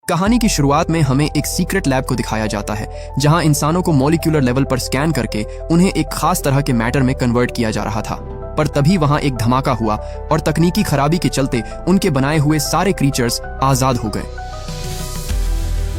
कहानी की शुरुआत में हमें एक सीक्रेट लैब को दिखाया जाता है जहां इंसानों को मॉलिक्यूलर लेवल पर स्कैन करके उन्हें एक खास तरह के मैटर में कन्वर्ट किया जा रहा था। पर तभी वहां एक धमाका हुआ और तकनीकी खराबी के चलते उनके बनाए हुए सारे क्रीचर्स आजाद हो गए।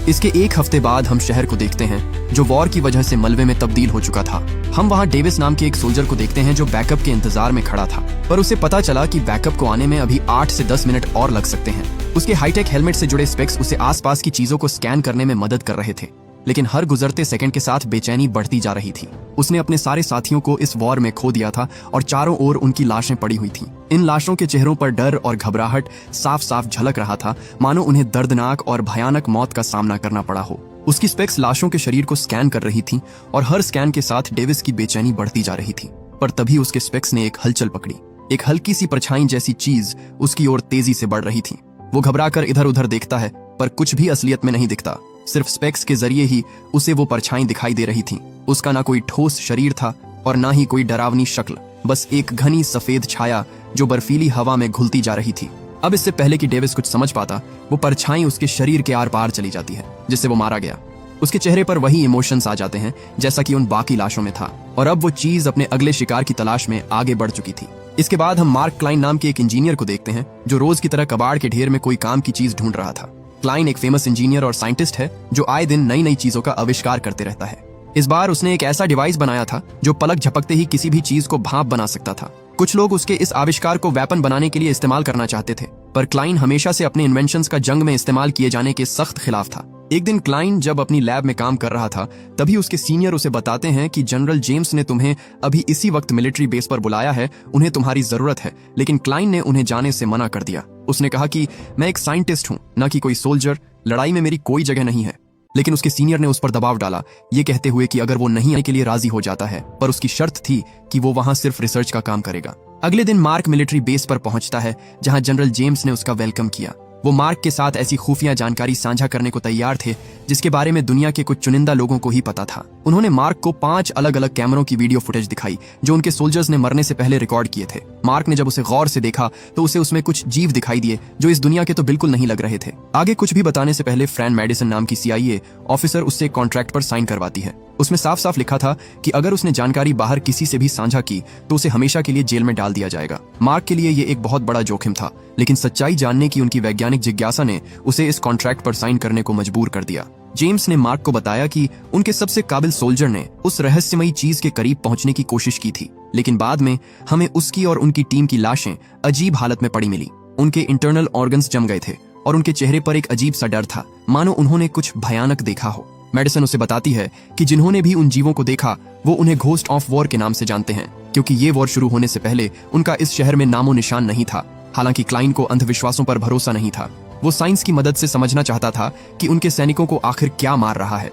इसके एक हफ्ते बाद हम शहर को देखते हैं जो वॉर की वजह से मलबे में तब्दील हो चुका था। हम वहां डेविस नाम के एक सोल्जर को देखते हैं जो बैकअप के इंतजार में खड़ा था, पर उसे पता चला कि बैकअप को आने में अभी 8 से 10 मिनट और लग सकते हैं। उसके हाईटेक हेलमेट से जुड़े स्पेक्स उसे आसपास की चीजों को स्कैन करने में मदद कर रहे थे, लेकिन हर गुजरते सेकंड के साथ बेचैनी बढ़ती जा रही थी। उसने अपने सारे साथियों को इस वॉर में खो दिया था और चारों ओर उनकी लाशें पड़ी हुई थीं। इन लाशों के चेहरों पर डर और घबराहट साफ साफ झलक रहा था, मानो उन्हें दर्दनाक और भयानक मौत का सामना करना पड़ा हो। उसकी स्पेक्स लाशों के शरीर को स्कैन कर रही थीं और हर स्कैन के साथ डेविस की बेचैनी बढ़ती जा रही थी। पर तभी उसके स्पेक्स ने एक हलचल पकड़ी। एक हल्की सी परछाई जैसी चीज उसकी ओर तेजी से बढ़ रही थी। वो घबराकर इधर उधर देखता है, पर कुछ भी असलियत में नहीं दिखता। सिर्फ स्पेक्स के जरिए ही उसे वो परछाई दिखाई दे रही थी। उसका ना कोई ठोस शरीर था और ना ही कोई डरावनी शक्ल, बस एक घनी सफेद छाया जो बर्फीली हवा में घुलती जा रही थी। अब इससे पहले कि डेविस कुछ समझ पाता, वो परछाई उसके शरीर के आर पार चली जाती है जिससे वो मारा गया। उसके चेहरे पर वही इमोशंस आ जाते हैं जैसा कि उन बाकी लाशों में था, और अब वो चीज अपने अगले शिकार की तलाश में आगे बढ़ चुकी थी। इसके बाद हम मार्क क्लाइन नाम के एक इंजीनियर को देखते हैं जो रोज की तरह कबाड़ के ढेर में कोई काम की चीज ढूंढ रहा था। क्लाइन एक फेमस इंजीनियर और साइंटिस्ट है जो आए दिन नई नई चीजों का आविष्कार करते रहता है। इस बार उसने एक ऐसा डिवाइस बनाया था जो पलक झपकते ही किसी भी चीज को भाप बना सकता था। कुछ लोग उसके इस आविष्कार को वेपन बनाने के लिए इस्तेमाल करना चाहते थे, पर क्लाइन हमेशा से अपने इन्वेंशंस का जंग में इस्तेमाल किए जाने के सख्त खिलाफ था। एक दिन क्लाइन जब अपनी लैब में काम कर रहा था, तभी उसके सीनियर उसे बताते हैं कि जनरल जेम्स ने तुम्हें अभी इसी वक्त मिलिट्री बेस पर बुलाया है, उन्हें तुम्हारी जरूरत है। लेकिन क्लाइन ने उन्हें जाने से मना कर दिया। उसने कहा कि मैं एक साइंटिस्ट हूं, न कि कोई सोल्जर, लड़ाई में मेरी कोई जगह नहीं है। लेकिन उसके सीनियर ने उस पर दबाव डाला, ये कहते हुए कि अगर वो नहीं आने के लिए राजी हो जाता है, पर उसकी शर्त थी कि वो वहां सिर्फ रिसर्च का काम करेगा। अगले दिन मार्क मिलिट्री बेस पर पहुंचता है जहां जनरल जेम्स ने उसका वेलकम किया। वो मार्क के साथ ऐसी खुफिया जानकारी साझा करने को तैयार थे जिसके बारे में दुनिया के कुछ चुनिंदा लोगों को ही पता था। उन्होंने मार्क को 5 अलग अलग कैमरों की वीडियो फुटेज दिखाई जो उनके सोल्जर्स ने मरने से पहले रिकॉर्ड किए थे। मार्क ने जब उसे गौर से देखा तो उसे उसमें कुछ जीव दिखाई दिए जो इस दुनिया के तो बिल्कुल नहीं लग रहे थे। आगे कुछ भी बताने से पहले फ्रैन मेडिसन नाम की CIA ऑफिसर उससे एक कॉन्ट्रैक्ट पर साइन करवाती है। उसमें साफ साफ लिखा था कि अगर उसने जानकारी बाहर किसी से भी साझा की तो उसे हमेशा के लिए जेल में डाल दिया जाएगा। मार्क के लिए ये एक बहुत बड़ा जोखिम था, लेकिन सच्चाई जानने की उनकी वैज्ञानिक जिज्ञासा ने उसे इस कॉन्ट्रैक्ट पर साइन करने को मजबूर कर दिया। जेम्स ने मार्क को बताया कि उनके सबसे काबिल सोल्जर ने उस रहस्यमयी चीज के करीब पहुंचने की कोशिश की थी, लेकिन बाद में हमें उसकी और उनकी टीम की लाशें अजीब हालत में पड़ी मिली। उनके इंटरनल ऑर्गन्स जम गए थे और उनके चेहरे पर एक अजीब सा डर था, मानो उन्होंने कुछ भयानक देखा हो। मेडिसन उसे बताती है कि जिन्होंने भी उन जीवों को देखा वो उन्हें घोस्ट ऑफ वॉर के नाम से जानते हैं, क्योंकि ये वॉर शुरू होने से पहले उनका इस शहर में नामो निशान नहीं था। हालांकि क्लाइन को अंधविश्वासों पर भरोसा नहीं था। वो साइंस की मदद से समझना चाहता था कि उनके सैनिकों को आखिर क्या मार रहा है।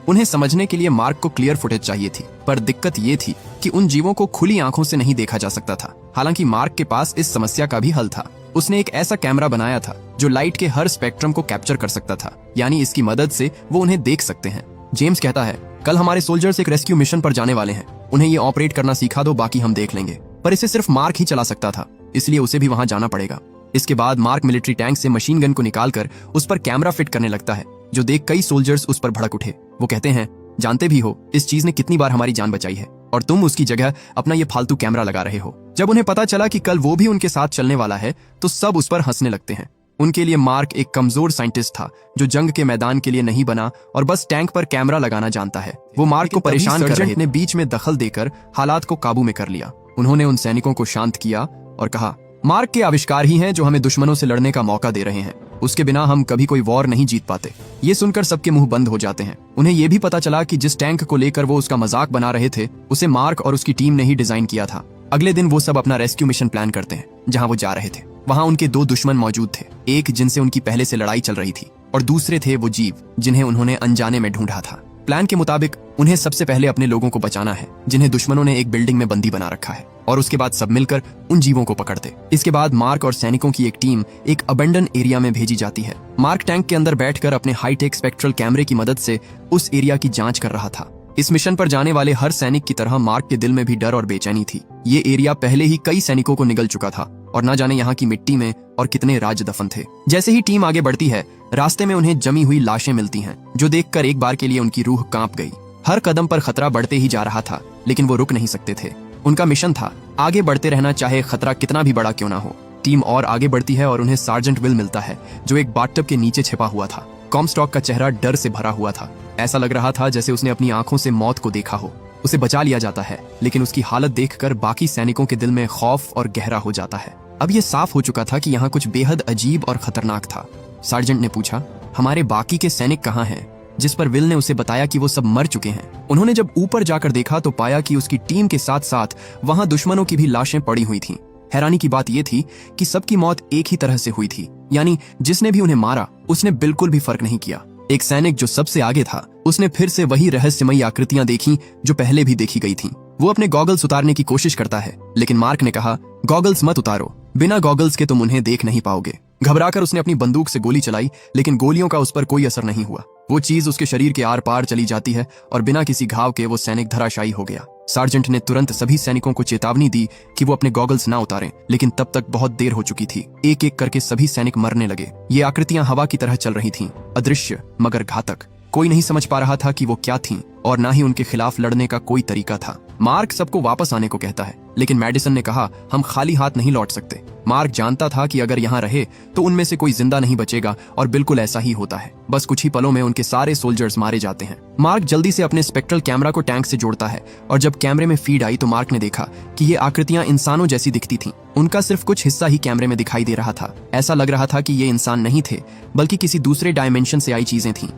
उन्हें समझने के लिए मार्क को क्लियर फुटेज चाहिए थी, पर दिक्कत ये थी कि उन जीवों को खुली आंखों से नहीं देखा जा सकता था। हालांकि मार्क के पास इस समस्या का भी हल था। उसने एक ऐसा कैमरा बनाया था जो लाइट के हर स्पेक्ट्रम को कैप्चर कर सकता था, यानी इसकी मदद से वो उन्हें देख सकते हैं। जेम्स कहता है, कल हमारे सोल्जर्स एक रेस्क्यू मिशन पर जाने वाले हैं, उन्हें ये ऑपरेट करना सिखा दो, बाकी हम देख लेंगे। पर इसे सिर्फ मार्क ही चला सकता था, इसलिए उसे भी वहां जाना पड़ेगा। इसके बाद मार्क मिलिट्री टैंक से मशीन गन को निकालकर उस पर कैमरा फिट करने लगता है, जो देख कई सोल्जर्स उस पर भड़क उठे। वो कहते हैं, जानते भी हो इस चीज ने कितनी बार हमारी जान बचाई है और तुम उसकी जगह अपना ये फालतू कैमरा लगा रहे हो। जब उन्हें पता चला कि कल वो भी उनके साथ चलने वाला है तो सब उस पर हंसने लगते हैं। उनके लिए मार्क एक कमजोर साइंटिस्ट था जो जंग के मैदान के लिए नहीं बना और बस टैंक पर कैमरा लगाना जानता है। वो मार्क को परेशान कर रहे ने बीच में दखल देकर हालात को काबू में कर लिया। उन्होंने उन सैनिकों को शांत किया और कहा, मार्क के आविष्कार ही हैं जो हमें दुश्मनों से लड़ने का मौका दे रहे हैं। उसके बिना हम कभी कोई वॉर नहीं जीत पाते। ये सुनकर सबके मुंह बंद हो जाते हैं। उन्हें यह भी पता चला कि जिस टैंक को लेकर वो उसका मजाक बना रहे थे उसे मार्क और उसकी टीम ने ही डिजाइन किया था। अगले दिन वो सब अपना रेस्क्यू मिशन प्लान करते हैं। जहां वो जा रहे थे वहां उनके 2 दुश्मन मौजूद थे, एक जिनसे उनकी पहले से लड़ाई चल रही थी और दूसरे थे वो जीव जिन्हें उन्होंने अनजाने में ढूंढा था। प्लान के मुताबिक उन्हें सबसे पहले अपने लोगों को बचाना है जिन्हें दुश्मनों ने एक बिल्डिंग में बंदी बना रखा है, और उसके बाद सब मिलकर उन जीवों को पकड़ते। इसके बाद मार्क और सैनिकों की एक टीम एक अबेंडन एरिया में भेजी जाती है। मार्क टैंक के अंदर बैठकर अपने हाईटेक स्पेक्ट्रल कैमरे की मदद से उस एरिया की जांच कर रहा था। इस मिशन पर जाने वाले हर सैनिक की तरह मार्क के दिल में भी डर और बेचैनी थी। ये एरिया पहले ही कई सैनिकों को निगल चुका था और ना जाने यहाँ की मिट्टी में और कितने राज दफन थे। जैसे ही टीम आगे बढ़ती है, रास्ते में उन्हें जमी हुई लाशें मिलती हैं, जो देखकर एक बार के लिए उनकी रूह कांप गई। हर कदम पर खतरा बढ़ते ही जा रहा था, लेकिन वो रुक नहीं सकते थे। उनका मिशन था आगे बढ़ते रहना, चाहे खतरा कितना भी बड़ा क्यों ना हो। टीम और आगे बढ़ती है और उन्हें सार्जेंट विल मिलता है, जो एक बाथटब के नीचे छिपा हुआ था। कॉमस्टॉक का चेहरा डर से भरा हुआ था। ऐसा लग रहा था जैसे उसने अपनी आंखों से मौत को देखा हो। उसे बचा लिया जाता है, लेकिन उसकी हालत देखकर बाकी सैनिकों के दिल में खौफ और गहरा हो जाता है। अब यह साफ हो चुका था कि यहाँ कुछ बेहद अजीब और खतरनाक था। सार्जेंट ने पूछा, हमारे बाकी के सैनिक कहाँ हैं? जिस पर विल ने उसे बताया कि वो सब मर चुके हैं। उन्होंने जब ऊपर जाकर देखा तो पाया कि उसकी टीम के साथ साथ वहां दुश्मनों की भी लाशें पड़ी हुई थीं। हैरानी की बात यह थी कि सबकी मौत एक ही तरह से हुई थी, यानी जिसने भी उन्हें मारा उसने बिल्कुल भी फर्क नहीं किया। एक सैनिक जो सबसे आगे था, उसने फिर से वही रहस्यमयी आकृतियां देखी जो पहले भी देखी गई थीं। वो अपने गॉगल्स उतारने की कोशिश करता है, लेकिन मार्क ने कहा, गॉगल्स मत उतारो, बिना गॉगल्स के तुम उन्हें देख नहीं पाओगे। घबराकर उसने अपनी बंदूक से गोली चलाई, लेकिन गोलियों का उस पर कोई असर नहीं हुआ। वो चीज उसके शरीर के आर पार चली जाती है और बिना किसी घाव के वो सैनिक धराशायी हो गया। सार्जेंट ने तुरंत सभी सैनिकों को चेतावनी दी कि वो अपने गॉगल्स ना उतारें, लेकिन तब तक बहुत देर हो चुकी थी। एक एक करके सभी सैनिक मरने लगे। ये आकृतियां हवा की तरह चल रही थीं, अदृश्य मगर घातक। कोई नहीं समझ पा रहा था कि वो क्या थीं और ना ही उनके खिलाफ लड़ने का कोई तरीका था। मार्क सबको वापस आने को कहता है, लेकिन मैडिसन ने कहा, हम खाली हाथ नहीं लौट सकते। मार्क जानता था कि अगर यहाँ रहे तो उनमें से कोई जिंदा नहीं बचेगा, और बिल्कुल ऐसा ही होता है। बस कुछ ही पलों में उनके सारे सोल्जर्स मारे जाते हैं। मार्क जल्दी से अपने स्पेक्ट्रल कैमरा को टैंक से जोड़ता है, और जब कैमरे में फीड आई तो मार्क ने देखा कि ये आकृतियां इंसानों जैसी दिखती थीं। उनका सिर्फ कुछ हिस्सा ही कैमरे में दिखाई दे रहा था। ऐसा लग रहा था कि ये इंसान नहीं थे, बल्कि किसी दूसरे डायमेंशन से आई चीजें थीं।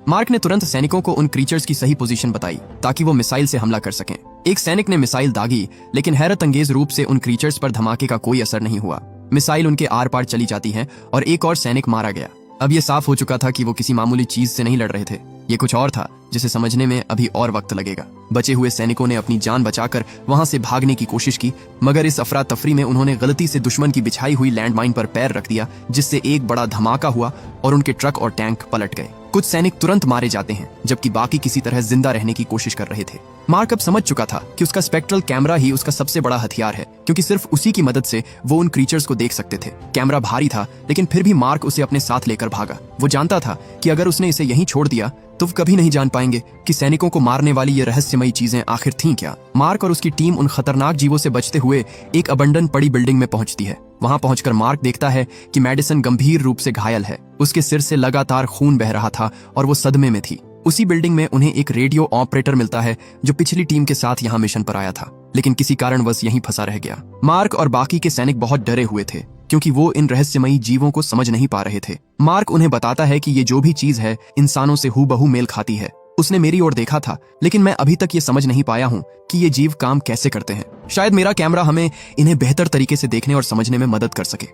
मार्क ने तुरंत सैनिकों को उन क्रीचर्स की सही पोजीशन बताई ताकि वो मिसाइल से हमला कर सकें। एक सैनिक ने मिसाइल दागी, लेकिन हैरत अंगेज रूप से उन क्रीचर्स पर धमाके का कोई असर नहीं हुआ। मिसाइल उनके आर पार चली जाती है और एक और सैनिक मारा गया। अब यह साफ हो चुका था कि वो किसी मामूली चीज से नहीं लड़ रहे थे। ये कुछ और था जिसे समझने में अभी और वक्त लगेगा। बचे हुए सैनिकों ने अपनी जान बचाकर वहां से भागने की कोशिश की, मगर इस अफरा तफरी में उन्होंने गलती से दुश्मन की बिछाई हुई लैंडमाइन पर पैर रख दिया, जिससे एक बड़ा धमाका हुआ और उनके ट्रक और टैंक पलट गए। कुछ सैनिक तुरंत मारे जाते हैं, जबकि बाकी किसी तरह जिंदा रहने की कोशिश कर रहे थे। मार्क अब समझ चुका था कि उसका स्पेक्ट्रल कैमरा ही उसका सबसे बड़ा हथियार है, क्योंकि सिर्फ उसी की मदद से वो उन क्रीचर्स को देख सकते थे। कैमरा भारी था, लेकिन फिर भी मार्क उसे अपने साथ लेकर भागा। वो जानता था कि अगर उसने इसे यहीं छोड़ दिया तो वो कभी नहीं जान पाएंगे कि सैनिकों को मारने वाली ये रहस्यमयी चीजें आखिर थीं क्या। मार्क और उसकी टीम उन खतरनाक जीवों से बचते हुए एक अबंडन पड़ी बिल्डिंग में पहुंचती है। वहां पहुंचकर मार्क देखता है कि मैडिसन गंभीर रूप से घायल है। उसके सिर से लगातार खून बह रहा था और वो सदमे में थी। उसी बिल्डिंग में उन्हें एक रेडियो ऑपरेटर मिलता है जो पिछली टीम के साथ यहाँ मिशन पर आया था, लेकिन किसी कारणवश यहीं फंसा रह गया। मार्क और बाकी के सैनिक बहुत डरे हुए थे, क्योंकि वो इन रहस्यमयी जीवों को समझ नहीं पा रहे थे। मार्क उन्हें बताता है कि ये जो भी चीज है इंसानों से हूबहू मेल खाती है। उसने मेरी ओर देखा था, लेकिन मैं अभी तक ये समझ नहीं पाया हूँ कि ये जीव काम कैसे करते हैं। शायद मेरा कैमरा हमें इन्हें बेहतर तरीके से देखने और समझने में मदद कर सके।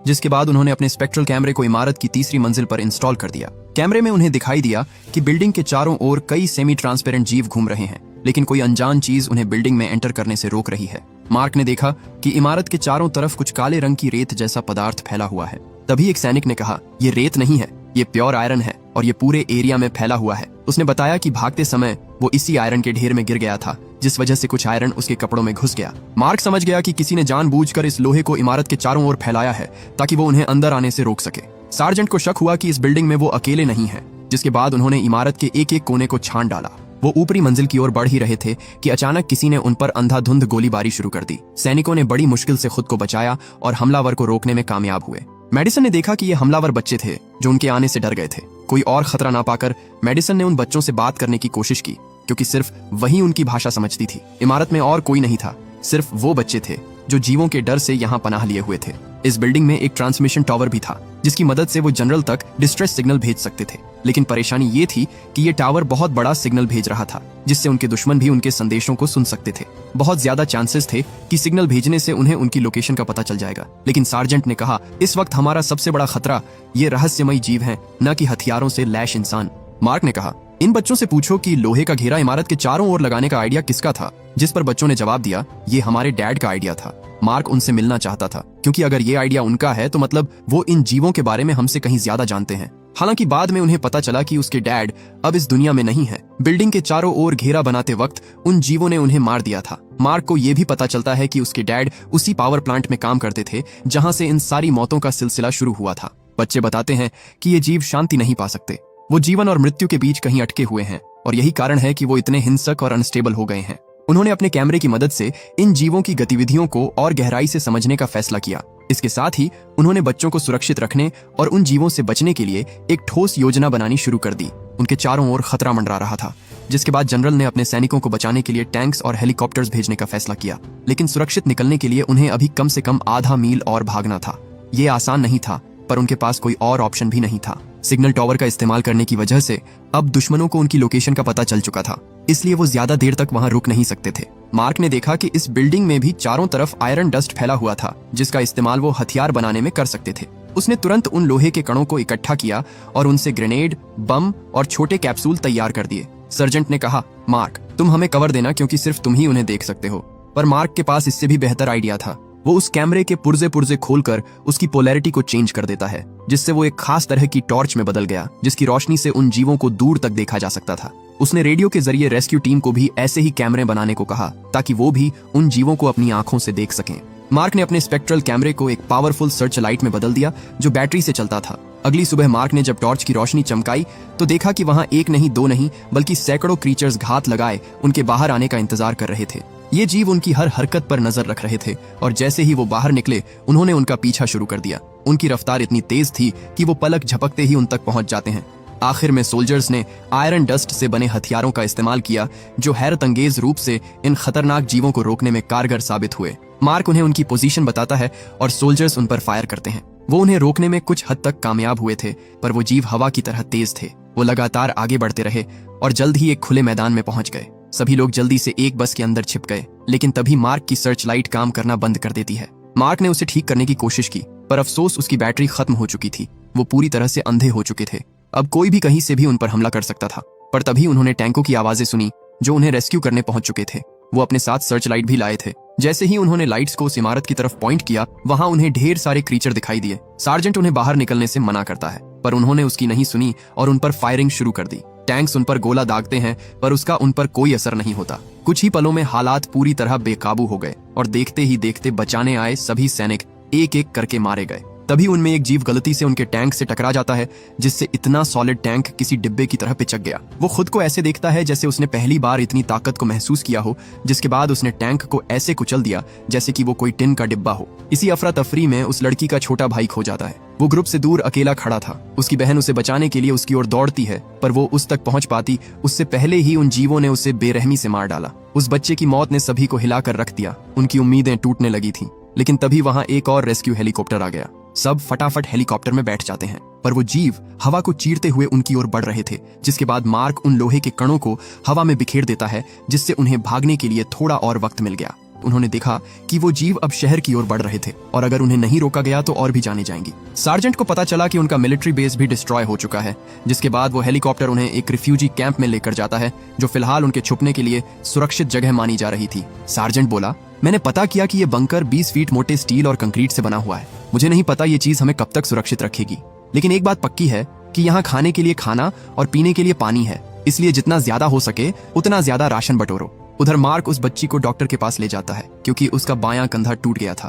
जिसके बाद उन्होंने अपने स्पेक्ट्रल कैमरे को इमारत की तीसरी मंजिल पर इंस्टॉल कर दिया। कैमरे में उन्हें दिखाई दिया कि बिल्डिंग के चारों ओर कई सेमी ट्रांसपेरेंट जीव घूम रहे हैं, लेकिन कोई अनजान चीज उन्हें बिल्डिंग में एंटर करने से रोक रही है। मार्क ने देखा कि इमारत के चारों तरफ कुछ काले रंग की रेत जैसा पदार्थ फैला हुआ है। तभी एक सैनिक ने कहा, ये रेत नहीं है, ये प्योर आयरन है और ये पूरे एरिया में फैला हुआ है। उसने बताया कि भागते समय वो इसी आयरन के ढेर में गिर गया था, जिस वजह से कुछ आयरन उसके कपड़ों में घुस गया। मार्क समझ गया कि किसी ने जानबूझकर इस लोहे को इमारत के चारों ओर फैलाया है ताकि वो उन्हें अंदर आने से रोक सके। सार्जेंट को शक हुआ कि इस बिल्डिंग में वो अकेले नहीं है, जिसके बाद उन्होंने इमारत के एक एक कोने को छान डाला। वो ऊपरी मंजिल की ओर बढ़ ही रहे थे कि अचानक किसी ने उन पर अंधाधुंध गोलीबारी शुरू कर दी। सैनिकों ने बड़ी मुश्किल से खुद को बचाया और हमलावर को रोकने में कामयाब हुए। मेडिसन ने देखा कि ये हमलावर बच्चे थे जो उनके आने से डर गए थे। कोई और खतरा ना पाकर मेडिसन ने उन बच्चों से बात करने की कोशिश की, क्योंकि सिर्फ वही उनकी भाषा समझती थी। इमारत में और कोई नहीं था, सिर्फ वो बच्चे थे जो जीवों के डर से यहाँ पनाह लिए हुए थे। इस बिल्डिंग में एक ट्रांसमिशन टावर भी था, जिसकी मदद से वो जनरल तक डिस्ट्रेस सिग्नल भेज सकते थे। लेकिन परेशानी ये थी कि ये टावर बहुत बड़ा सिग्नल भेज रहा था, जिससे उनके दुश्मन भी उनके संदेशों को सुन सकते थे। बहुत ज्यादा चांसेस थे कि सिग्नल भेजने से उन्हें उनकी लोकेशन का पता चल जाएगा। लेकिन सार्जेंट ने कहा, इस वक्त हमारा सबसे बड़ा खतरा ये रहस्यमयी जीव हैं, न कि हथियारों से लैश इंसान। मार्क ने कहा, इन बच्चों से पूछो कि लोहे का घेरा इमारत के चारों ओर लगाने का आइडिया किसका था। जिस पर बच्चों ने जवाब दिया, ये हमारे डैड का आइडिया था। मार्क उनसे मिलना चाहता था, क्योंकि अगर ये आइडिया उनका है तो मतलब वो इन जीवों के बारे में हमसे कहीं ज्यादा जानते हैं। हालांकि बाद में उन्हें पता चला कि उसके डैड अब इस दुनिया में नहीं है। बिल्डिंग के चारों ओर घेरा बनाते वक्त उन जीवों ने उन्हें मार दिया था। मार्क को यह भी पता चलता है कि उसके डैड उसी पावर प्लांट में काम करते थे जहां से इन सारी मौतों का सिलसिला शुरू हुआ था। बच्चे बताते हैं कि ये जीव शांति नहीं पा सकते, वो जीवन और मृत्यु के बीच कहीं अटके हुए हैं और यही कारण है कि वो इतने हिंसक और अनस्टेबल हो गए हैं। उन्होंने अपने कैमरे की मदद से इन जीवों की गतिविधियों को और गहराई से समझने का फैसला किया। इसके साथ ही उन्होंने बच्चों को सुरक्षित रखने और उन जीवों से बचने के लिए एक ठोस योजना बनानी शुरू कर दी। उनके चारों ओर खतरा मंडरा रहा था, जिसके बाद जनरल ने अपने सैनिकों को बचाने के लिए टैंक्स और हेलीकॉप्टर्स भेजने का फैसला किया। लेकिन सुरक्षित निकलने के लिए उन्हें अभी कम से कम आधा मील और भागना था। ये आसान नहीं था, पर उनके पास कोई और ऑप्शन भी नहीं था। सिग्नल टावर का इस्तेमाल करने की वजह से अब दुश्मनों को उनकी लोकेशन का पता चल चुका था, इसलिए वो ज्यादा देर तक वहां रुक नहीं सकते थे। मार्क ने देखा कि इस बिल्डिंग में भी चारों तरफ आयरन डस्ट फैला हुआ था, जिसका इस्तेमाल वो हथियार बनाने में कर सकते थे। उसने तुरंत उन लोहे के कणों को इकट्ठा किया और उनसे ग्रेनेड, बम और छोटे कैप्सूल तैयार कर दिए। सर्जेंट ने कहा, मार्क, तुम हमें कवर देना क्योंकि सिर्फ तुम ही उन्हें देख सकते हो। पर मार्क के पास इससे भी बेहतर आइडिया था। वो उस कैमरे के पुर्जे पुर्जे खोलकर उसकी पोलैरिटी को चेंज कर देता है, जिससे वो एक खास तरह की टॉर्च में बदल गया, जिसकी रोशनी से उन जीवों को दूर तक देखा जा सकता था। उसने रेडियो के जरिए रेस्क्यू टीम को भी ऐसे ही कैमरे बनाने को कहा, ताकि वो भी उन जीवों को अपनी आंखों से देख सकें। मार्क ने अपने स्पेक्ट्रल कैमरे को एक पावरफुल सर्च लाइट में बदल दिया, जो बैटरी से चलता था। अगली सुबह मार्क ने जब टॉर्च की रोशनी चमकाई तो देखा कि वहां एक नहीं, दो नहीं, बल्कि सैकड़ों क्रीचर्स घात लगाए उनके बाहर आने का इंतजार कर रहे थे। ये जीव उनकी हर हरकत पर नजर रख रहे थे और जैसे ही वो बाहर निकले उन्होंने उनका पीछा शुरू कर दिया। उनकी रफ्तार इतनी तेज थी कि वो पलक झपकते ही उन तक पहुंच जाते हैं। आखिर में सोल्जर्स ने आयरन डस्ट से बने हथियारों का इस्तेमाल किया, जो हैरतअंगेज रूप से इन खतरनाक जीवों को रोकने में कारगर साबित हुए। मार्क उन्हें उनकी पोजीशन बताता है और सोल्जर्स उन पर फायर करते हैं। वो उन्हें रोकने में कुछ हद तक कामयाब हुए थे, पर वो जीव हवा की तरह तेज थे। वो लगातार आगे बढ़ते रहे और जल्द ही एक खुले मैदान में पहुंच गए। सभी लोग जल्दी से एक बस के अंदर छिप गए, लेकिन तभी मार्क की सर्च लाइट काम करना बंद कर देती है। मार्क ने उसे ठीक करने की कोशिश की, पर अफसोस उसकी बैटरी खत्म हो चुकी थी। वो पूरी तरह से अंधे हो चुके थे। अब कोई भी कहीं से भी उन पर हमला कर सकता था। पर तभी उन्होंने टैंकों की आवाजें सुनी, जो उन्हें रेस्क्यू करने पहुंच चुके थे। वो अपने साथ सर्च लाइट भी लाए थे। जैसे ही उन्होंने लाइट्स को उस इमारत की तरफ पॉइंट किया, वहां उन्हें ढेर सारे क्रीचर दिखाई दिए। सार्जेंट उन्हें बाहर निकलने से मना करता है, पर उन्होंने उसकी नहीं सुनी और उन पर फायरिंग शुरू कर दी। टैंक्स उन पर गोला दागते हैं, पर उसका उन पर कोई असर नहीं होता। कुछ ही पलों में हालात पूरी तरह बेकाबू हो गए और देखते ही देखते बचाने आए सभी सैनिक एक एक करके मारे गए। तभी उनमें एक जीव गलती से उनके टैंक से टकरा जाता है, जिससे इतना सॉलिड टैंक किसी डिब्बे की तरह पिचक गया। वो खुद को ऐसे देखता है जैसे उसने पहली बार इतनी ताकत को महसूस किया हो, जिसके बाद उसने टैंक को ऐसे कुचल दिया जैसे कि वो कोई टिन का डिब्बा हो। इसी अफरा तफरी में उस लड़की का छोटा भाई खो जाता है। वो ग्रुप से दूर अकेला खड़ा था। उसकी बहन उसे बचाने के लिए उसकी ओर दौड़ती है, पर वो उस तक पहुंच पाती उससे पहले ही उन जीवों ने उसे बेरहमी से मार डाला। उस बच्चे की मौत ने सभी को हिलाकर रख दिया। उनकी उम्मीदें टूटने लगी थी, लेकिन तभी वहां एक और रेस्क्यू हेलीकॉप्टर आ गया। सब फटाफट हेलीकॉप्टर में बैठ जाते हैं, पर वो जीव हवा को चीरते हुए उनकी ओर बढ़ रहे थे। जिसके बाद मार्क उन लोहे के कणों को हवा में बिखेर देता है, जिससे उन्हें भागने के लिए थोड़ा और वक्त मिल गया। उन्होंने देखा कि वो जीव अब शहर की ओर बढ़ रहे थे और अगर उन्हें नहीं रोका गया तो और भी जाने जाएंगी। सार्जेंट को पता चला कि उनका मिलिट्री बेस भी डिस्ट्रॉय हो चुका है, जिसके बाद वो हेलीकॉप्टर उन्हें एक रिफ्यूजी कैंप में लेकर जाता है, जो फिलहाल उनके छुपने के लिए सुरक्षित जगह मानी जा रही थी। सार्जेंट बोला, मैंने पता किया कि ये बंकर 20 फीट मोटे स्टील और कंक्रीट से बना हुआ है। मुझे नहीं पता ये चीज हमें कब तक सुरक्षित रखेगी, लेकिन एक बात पक्की है कि यहाँ खाने के लिए खाना और पीने के लिए पानी है, इसलिए जितना ज्यादा हो सके उतना ज्यादा राशन बटोरो। उधर मार्क उस बच्ची को डॉक्टर के पास ले जाता है, क्योंकि उसका बायां कंधा टूट गया था।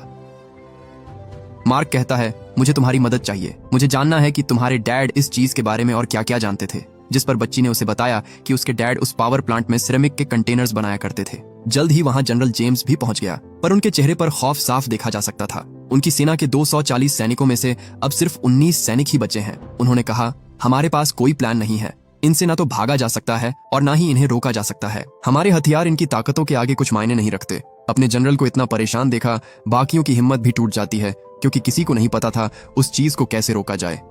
मार्क कहता है, मुझे तुम्हारी मदद चाहिए। मुझे जानना है कि तुम्हारे डैड इस चीज के बारे में और क्या क्या जानते थे। जिस पर बच्ची ने उसे बताया कि उसके डैड उस पावर प्लांट में सिरेमिक के कंटेनर्स बनाया करते थे। जल्द ही वहां जनरल जेम्स भी पहुंच गया, पर उनके चेहरे पर खौफ साफ देखा जा सकता था। उनकी सेना के 240 सैनिकों में से अब सिर्फ 19 सैनिक ही बचे हैं। उन्होंने कहा, हमारे पास कोई प्लान नहीं है। इनसे ना तो भागा जा सकता है और ना ही इन्हें रोका जा सकता है। हमारे हथियार इनकी ताकतों के आगे कुछ मायने नहीं रखते। अपने जनरल को इतना परेशान देखा बाकियों की हिम्मत भी टूट जाती है, क्योंकि किसी को नहीं पता था उस चीज को कैसे रोका जाए।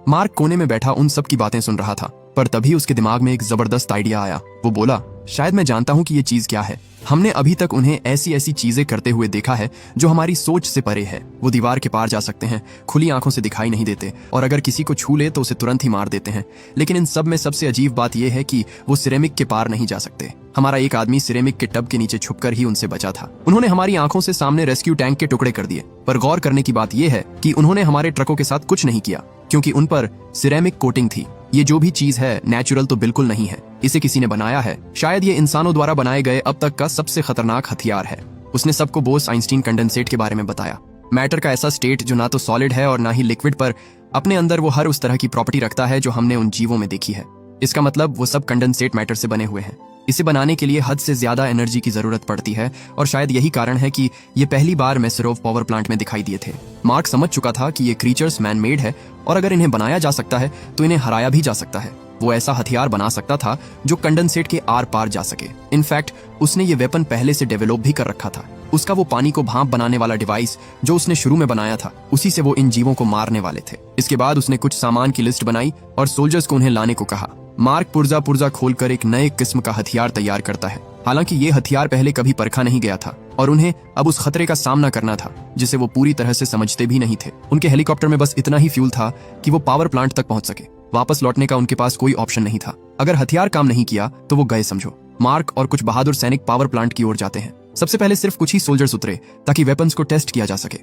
मार्क कोने में बैठा उन सब की बातें सुन रहा था, पर तभी उसके दिमाग में एक जबरदस्त आइडिया आया। वो बोला, शायद मैं जानता हूं कि ये चीज क्या है। हमने अभी तक उन्हें ऐसी ऐसी चीजें करते हुए देखा है जो हमारी सोच से परे है। वो दीवार के पार जा सकते हैं, खुली आंखों से दिखाई नहीं देते, और अगर किसी को छू ले तो उसे तुरंत ही मार देते हैं। लेकिन इन सब में सबसे अजीब बात यह है कि वो सिरेमिक के पार नहीं जा सकते। हमारा एक आदमी सिरेमिक के टब के नीचे छुपकर ही उनसे बचा था। उन्होंने हमारी आंखों से सामने रेस्क्यू टैंक के टुकड़े कर दिए, पर गौर करने की बात यह है कि उन्होंने हमारे ट्रकों के साथ कुछ नहीं किया, क्योंकि उन पर सिरेमिक कोटिंग थी। ये जो भी चीज है नेचुरल तो बिल्कुल नहीं है। इसे किसी ने बनाया है। शायद ये इंसानों द्वारा बनाए गए अब तक का सबसे खतरनाक हथियार है। उसने सबको बोस-आइंस्टीन कंडेंसेट के बारे में बताया। मैटर का ऐसा स्टेट जो ना तो सॉलिड है और ना ही लिक्विड, पर अपने अंदर वो हर उस तरह की प्रॉपर्टी रखता है जो हमने उन जीवों में देखी है। इसका मतलब वो सब कंडेंसेट मैटर से बने हुए हैं। इसे बनाने के लिए हद से ज्यादा एनर्जी की जरूरत पड़ती है और शायद यही कारण है कि ये पहली बार मेसरोव पावर प्लांट में दिखाई दिए थे। मार्क समझ चुका था कि ये क्रीचर्स मैन मेड है और अगर इन्हें बनाया जा सकता है तो इन्हें हराया भी जा सकता है। वो ऐसा हथियार बना सकता था जो कंडेंसेट के आर पार जा सके। इनफैक्ट उसने ये वेपन पहले से डेवलप भी कर रखा था। उसका वो पानी को भाप बनाने वाला डिवाइस जो उसने शुरू में बनाया था, उसी से वो इन जीवों को मारने वाले थे। इसके बाद उसने कुछ सामान की लिस्ट बनाई और सोल्जर्स को उन्हें लाने को कहा। मार्क पुर्जा पुर्जा खोलकर एक नए किस्म का हथियार तैयार करता है। हालांकि ये हथियार पहले कभी परखा नहीं गया था और उन्हें अब उस खतरे का सामना करना था जिसे वो पूरी तरह से समझते भी नहीं थे। उनके हेलीकॉप्टर में बस इतना ही फ्यूल था कि वो पावर प्लांट तक पहुंच सके। वापस लौटने का उनके पास कोई ऑप्शन नहीं था। अगर हथियार काम नहीं किया तो वो गए समझो। मार्क और कुछ बहादुर सैनिक पावर प्लांट की ओर जाते हैं। सबसे पहले सिर्फ कुछ ही सोल्जर्स उतरे ताकि वेपन्स को टेस्ट किया जा सके।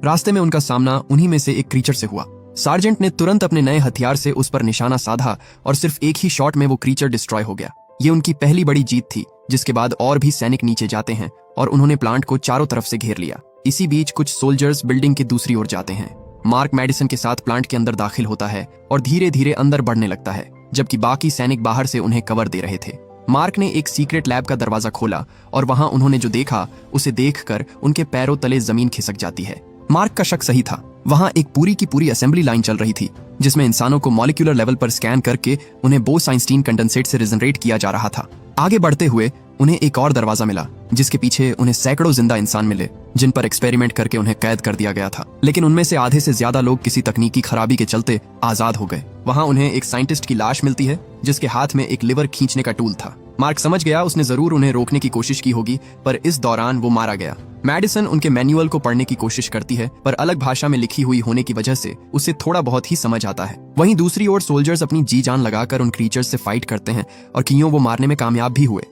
रास्ते में उनका सामना उन्हीं में से एक क्रीचर से हुआ। सार्जेंट ने तुरंत अपने नए हथियार से उस पर निशाना साधा और सिर्फ एक ही शॉट में वो क्रीचर डिस्ट्रॉय हो गया। ये उनकी पहली बड़ी जीत थी, जिसके बाद और भी सैनिक नीचे जाते हैं और उन्होंने प्लांट को चारों तरफ से घेर लिया। इसी बीच कुछ सोल्जर्स बिल्डिंग के दूसरी ओर जाते हैं। मार्क मेडिसन के साथ प्लांट के अंदर दाखिल होता है और धीरे धीरे अंदर बढ़ने लगता है, जबकि बाकी सैनिक बाहर से उन्हें कवर दे रहे थे। मार्क ने एक सीक्रेट लैब का दरवाजा खोला और वहां उन्होंने जो देखा उसे देखकर उनके पैरों तले जमीन खिसक जाती है। मार्क का शक सही था। वहां एक पूरी की पूरी असेंबली लाइन चल रही थी जिसमें इंसानों को मॉलिक्यूलर लेवल पर स्कैन करके उन्हें बोस-आइंस्टीन कंडेंसेट से रिजनरेट किया जा रहा था। आगे बढ़ते हुए उन्हें एक और दरवाजा मिला जिसके पीछे उन्हें सैकड़ों जिंदा इंसान मिले जिन पर एक्सपेरिमेंट करके उन्हें कैद कर दिया गया था। लेकिन उनमें से आधे से ज्यादा लोग किसी तकनीकी खराबी के चलते आजाद हो गए। वहां उन्हें एक साइंटिस्ट की लाश मिलती है जिसके हाथ में एक लिवर खींचने का टूल था। मार्क समझ गया उसने जरूर उन्हें रोकने की कोशिश की होगी, पर इस दौरान वो मारा गया। मैडिसन उनके मैनुअल को पढ़ने की कोशिश करती है, पर अलग भाषा में लिखी हुई होने की वजह से उसे थोड़ा बहुत ही समझ आता है। वहीं दूसरी ओर सोल्जर्स अपनी जी जान लगाकर उन क्रीचर्स से फाइट करते हैं और कियों वो मारने में कामयाब भी हुए।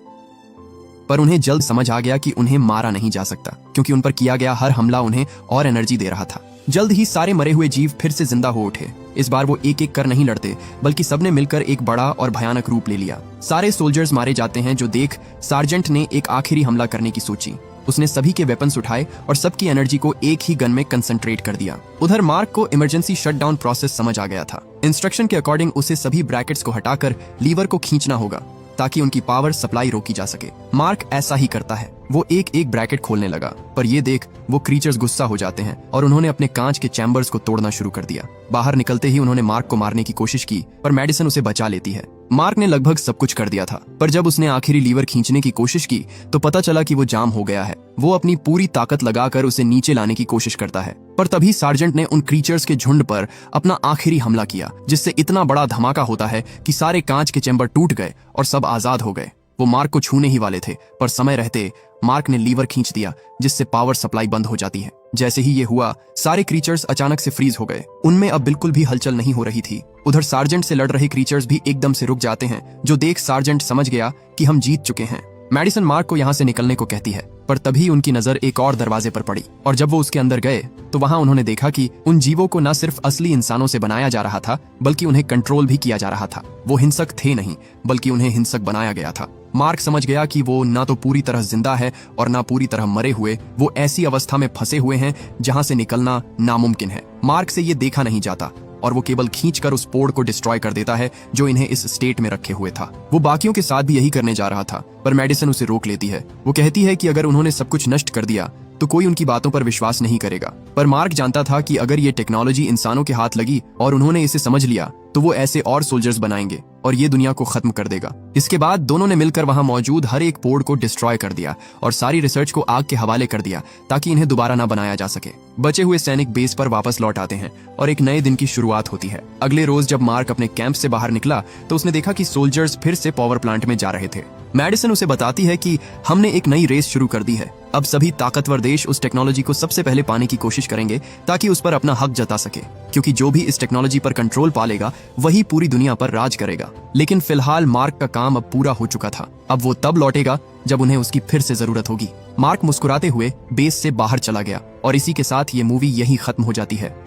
पर उन्हें जल्द समझ आ गया कि उन्हें मारा नहीं जा सकता, क्योंकि उन पर किया गया हर हमला उन्हें और एनर्जी दे रहा था। जल्द ही सारे मरे हुए जीव फिर से जिंदा हो उठे। इस बार वो एक एक कर नहीं लड़ते, बल्कि सबने मिलकर एक बड़ा और भयानक रूप ले लिया। सारे सोल्जर्स मारे जाते हैं जो देख सार्जेंट ने एक आखिरी हमला करने की सोची। उसने सभी के वेपन्स उठाए और सबकी एनर्जी को एक ही गन में कंसंट्रेट कर दिया। उधर मार्क को इमरजेंसी शटडाउन प्रोसेस समझ आ गया था। इंस्ट्रक्शन के अकॉर्डिंग उसे सभी ब्रैकेट्स को हटाकर लीवर को खींचना होगा ताकि उनकी पावर सप्लाई रोकी जा सके। मार्क ऐसा ही करता है। वो एक एक ब्रैकेट खोलने लगा, पर ये देख वो क्रीचर्स गुस्सा हो जाते हैं और उन्होंने अपने कांच के चैम्बर्स को तोड़ना शुरू कर दिया। बाहर निकलते ही उन्होंने मार्क को मारने की कोशिश की, पर मेडिसन उसे बचा लेती है। मार्क ने लगभग सब कुछ कर दिया था, पर जब उसने आखिरी लीवर खींचने की कोशिश की तो पता चला कि वो जाम हो गया है। वो अपनी पूरी ताकत लगाकर उसे नीचे लाने की कोशिश करता है, पर तभी सार्जेंट ने उन क्रीचर्स के झुंड पर अपना आखिरी हमला किया, जिससे इतना बड़ा धमाका होता है कि सारे कांच के चैम्बर टूट गए और सब आजाद हो गए। वो मार्क को छूने ही वाले थे, पर समय रहते मार्क ने लीवर खींच दिया, जिससे पावर सप्लाई बंद हो जाती है। जैसे ही ये हुआ, सारे क्रीचर्स अचानक से फ्रीज हो गए। उनमें अब बिल्कुल भी हलचल नहीं हो रही थी। उधर सार्जेंट से लड़ रहे क्रीचर्स भी एकदम से रुक जाते हैं, जो देख सार्जेंट समझ गया कि हम जीत चुके हैं। मेडिसन मार्क को यहाँ से निकलने को कहती है, पर तभी उनकी नजर एक और दरवाजे पर पड़ी और जब वो उसके अंदर गए तो वहां उन्होंने देखा कि उन जीवों को न सिर्फ असली इंसानों से बनाया जा रहा था, बल्कि उन्हें कंट्रोल भी किया जा रहा था। वो हिंसक थे नहीं, बल्कि उन्हें हिंसक बनाया गया था। मार्क समझ गया कि वो ना तो पूरी तरह जिंदा है और ना पूरी तरह मरे हुए। वो ऐसी अवस्था में फंसे हुए हैं जहां से निकलना नामुमकिन है। मार्क से ये देखा नहीं जाता और वो केवल खींचकर उस पोड को डिस्ट्रॉय कर देता है जो इन्हें इस स्टेट में रखे हुए था। वो बाकियों के साथ भी यही करने जा रहा था, पर मेडिसन उसे रोक लेती है। वो कहती है कि अगर उन्होंने सब कुछ नष्ट कर दिया तो कोई उनकी बातों पर विश्वास नहीं करेगा। पर मार्क जानता था कि अगर ये टेक्नोलॉजी इंसानों के हाथ लगी और उन्होंने इसे समझ लिया तो वो ऐसे और सोल्जर्स बनाएंगे और ये दुनिया को खत्म कर देगा। इसके बाद दोनों ने मिलकर वहां मौजूद हर एक पोड को डिस्ट्रॉय कर दिया और सारी रिसर्च को आग के हवाले कर दिया ताकि इन्हें दोबारा ना बनाया जा सके। बचे हुए सैनिक बेस पर वापस लौट आते हैं और एक नए दिन की शुरुआत होती है। अगले रोज जब मार्क अपने कैंप से बाहर निकला तो उसने देखा कि सोल्जर्स फिर से पावर प्लांट में जा रहे थे। मेडिसन उसे बताती है कि हमने एक नई रेस शुरू कर दी है। अब सभी ताकतवर देश उस टेक्नोलॉजी को सबसे पहले पाने की कोशिश करेंगे ताकि उस पर अपना हक जता सके, क्योंकि जो भी इस टेक्नोलॉजी पर कंट्रोल पा लेगा वही पूरी दुनिया पर राज करेगा। लेकिन फिलहाल मार्क का काम अब पूरा हो चुका था। अब वो तब लौटेगा जब उन्हें उसकी फिर से जरूरत होगी। मार्क मुस्कुराते हुए बेस से बाहर चला गया और इसी के साथ ये मूवी यहीं खत्म हो जाती है।